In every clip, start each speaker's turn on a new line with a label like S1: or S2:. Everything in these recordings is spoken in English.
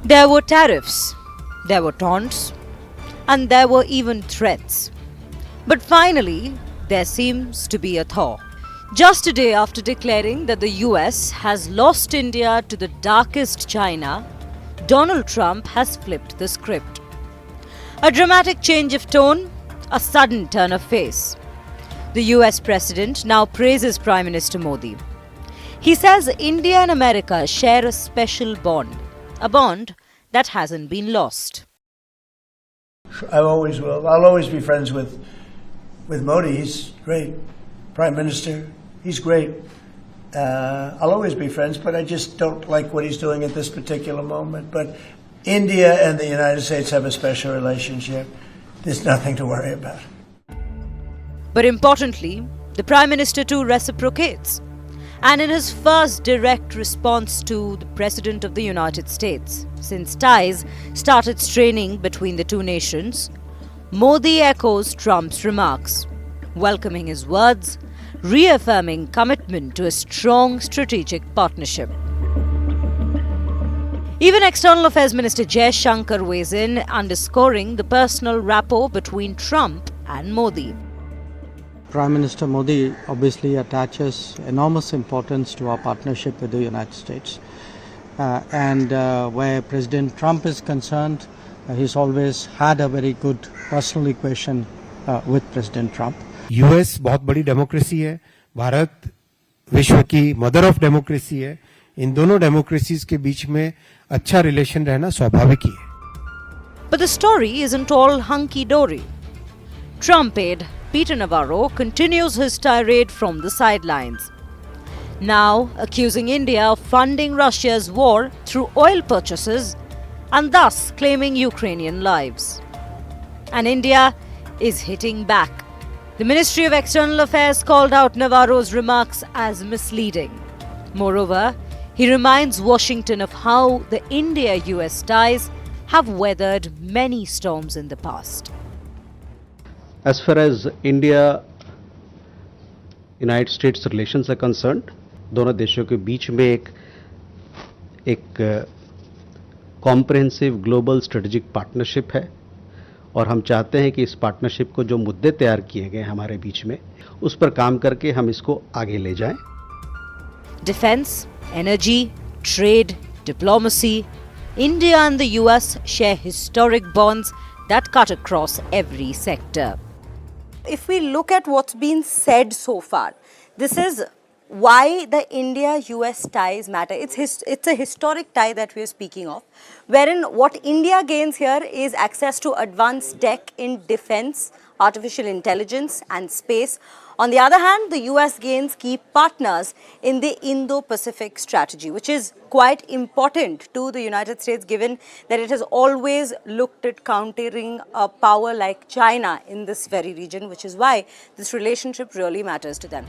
S1: There were tariffs, there were taunts, and there were even threats. But finally, there seems to be a thaw. Just a day after declaring that the US has lost India to the darkest China, Donald Trump has flipped the script. A dramatic change of tone, a sudden turn of face. The US president now praises Prime Minister Modi. He says India and America share a special bond, a bond that hasn't been lost.
S2: I always will. I'll always be friends with Modi. He's great. Prime Minister, he's great. I'll always be friends, but I just don't like what he's doing at this particular moment. But India and the United States have a special relationship. There's nothing to worry about.
S1: But importantly, the Prime Minister too reciprocates. And in his first direct response to the President of the United States, since ties started straining between the two nations, Modi echoes Trump's remarks, welcoming his words, reaffirming commitment to a strong strategic partnership. Even External Affairs Minister Jaishankar weighs in, underscoring the personal rapport between Trump and Modi.
S3: Prime Minister Modi obviously attaches enormous importance to our partnership with the United States. Where President Trump is concerned, he's always had a very good personal equation with President Trump.
S4: US बहुत बड़ी democracy है, भारत विश्व की mother of democracy है. इन दोनों democracies के बीच में अच्छा रिलेशन रहना स्वाभाविक ही है.
S1: But the story isn't all hunky-dory. Trump aide Peter Navarro continues his tirade from the sidelines, now accusing India of funding Russia's war through oil purchases and thus claiming Ukrainian lives. And India is hitting back. The Ministry of External Affairs called out Navarro's remarks as misleading. Moreover, he reminds Washington of how the India-US ties have weathered many storms in the past.
S5: As far as India-United States relations are concerned, दोनों देशों के बीच में एक comprehensive global strategic partnership है और हम चाहते हैं कि इस पार्टनरशिप को जो मुद्दे तैयार किए गए हमारे बीच में उस पर काम करके हम इसको आगे ले जाएं.
S1: Defense, energy, trade, diplomacy, India and the US share historic bonds that cut across every sector.
S6: If we look at what's been said so far, this is why the India-US ties matter. It's a historic tie that we are speaking of, wherein what India gains here is access to advanced tech in defense, artificial intelligence and space. On the other hand, the US gains key partners in the Indo-Pacific strategy, which is quite important to the United States given that it has always looked at countering a power like China in this very region, which is why this relationship really matters to them.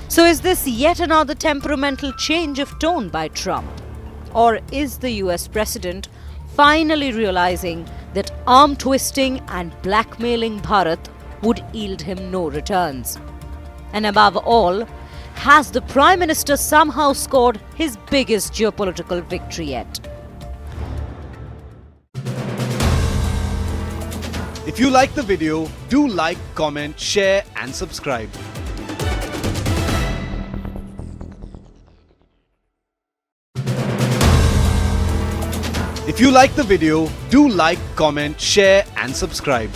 S1: So is this yet another temperamental change of tone by Trump? Or is the US president finally realizing that arm twisting and blackmailing Bharat would yield him no returns? And above all, has the Prime Minister somehow scored his biggest geopolitical victory yet?
S7: If you like the video, do like, comment, share and subscribe. If you like the video, do like, comment, share and subscribe.